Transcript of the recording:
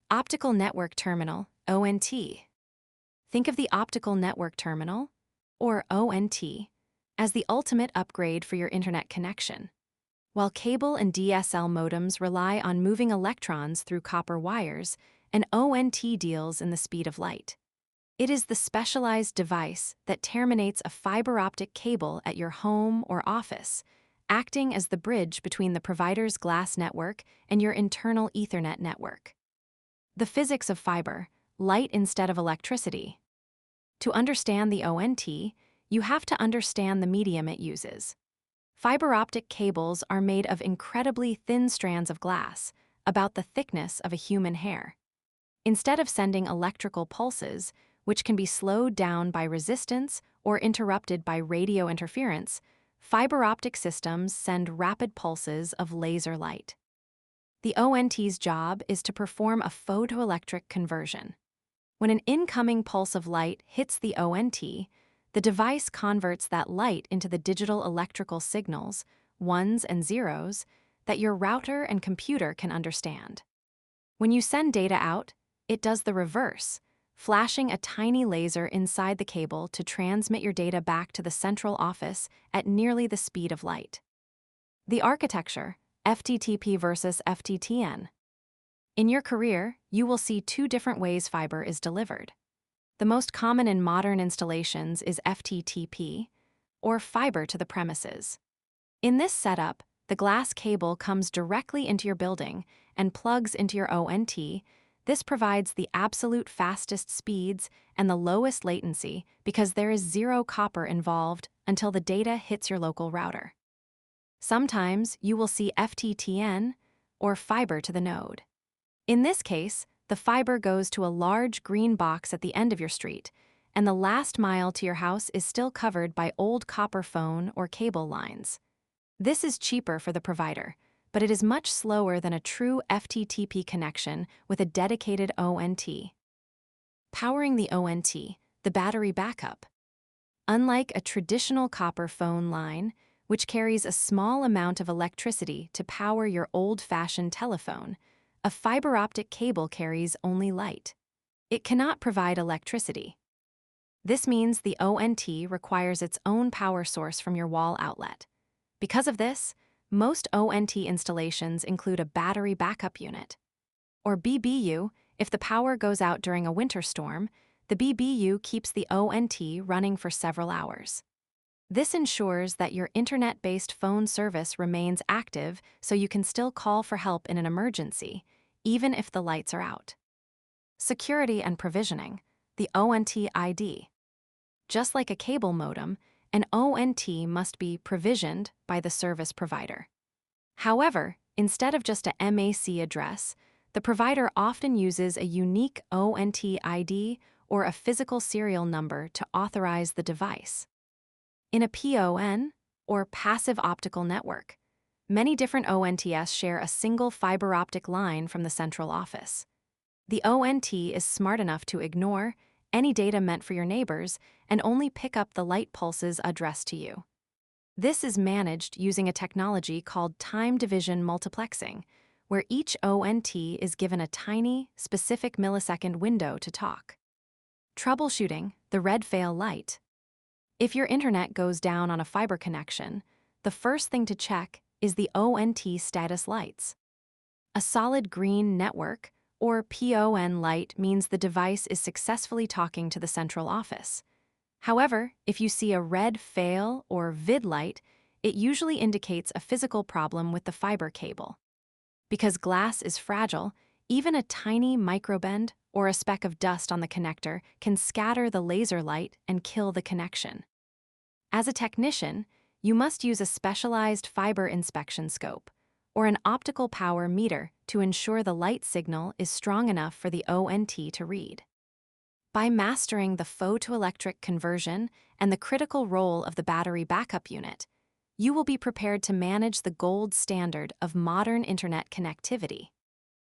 Optical Network Terminal, ONT. Think of the Optical Network Terminal, or ONT, as the ultimate upgrade for your internet connection. While cable and DSL modems rely on moving electrons through copper wires, an ONT deals in the speed of light. It is the specialized device that terminates a fiber optic cable at your home or office, acting as the bridge between the provider's glass network and your internal Ethernet network. The physics of fiber, light instead of electricity. To understand the ONT, you have to understand the medium it uses. Fiber optic cables are made of incredibly thin strands of glass, about the thickness of a human hair. Instead of sending electrical pulses, which can be slowed down by resistance or interrupted by radio interference, fiber optic systems send rapid pulses of laser light. The ONT's job is to perform a photoelectric conversion. When an incoming pulse of light hits the ONT, the device converts that light into the digital electrical signals, ones and zeros, that your router and computer can understand. When you send data out, it does the reverse, flashing a tiny laser inside the cable to transmit your data back to the central office at nearly the speed of light. The architecture, FTTP versus FTTN. In your career, you will see two different ways fiber is delivered. The most common in modern installations is FTTP, or fiber to the premises. In this setup, the glass cable comes directly into your building and plugs into your ONT. This provides the absolute fastest speeds and the lowest latency because there is zero copper involved until the data hits your local router. Sometimes you will see FTTN, or fiber to the node. In this case, the fiber goes to a large green box at the end of your street, and the last mile to your house is still covered by old copper phone or cable lines. This is cheaper for the provider, but it is much slower than a true FTTP connection with a dedicated ONT. Powering the ONT, the battery backup. Unlike a traditional copper phone line, which carries a small amount of electricity to power your old-fashioned telephone, a fiber optic cable carries only light. It cannot provide electricity. This means the ONT requires its own power source from your wall outlet. Because of this, most ONT installations include a battery backup unit, or BBU. If the power goes out during a winter storm, the BBU keeps the ONT running for several hours. This ensures that your internet-based phone service remains active so you can still call for help in an emergency, even if the lights are out. Security and provisioning, the ONT ID. Just like a cable modem, an ONT must be provisioned by the service provider. However, instead of just a MAC address, the provider often uses a unique ONT ID or a physical serial number to authorize the device. In a PON, or passive optical network, many different ONTs share a single fiber optic line from the central office. The ONT is smart enough to ignore any data meant for your neighbors and only pick up the light pulses addressed to you. This is managed using a technology called time division multiplexing, where each ONT is given a tiny, specific millisecond window to talk. Troubleshooting, the red fail light. If your internet goes down on a fiber connection, the first thing to check is the ONT status lights. A solid green network, or PON light, means the device is successfully talking to the central office. However, if you see a red fail or VID light, it usually indicates a physical problem with the fiber cable. Because glass is fragile, even a tiny microbend or a speck of dust on the connector can scatter the laser light and kill the connection. As a technician, you must use a specialized fiber inspection scope, or an optical power meter, to ensure the light signal is strong enough for the ONT to read. By mastering the photoelectric conversion and the critical role of the battery backup unit, you will be prepared to manage the gold standard of modern internet connectivity.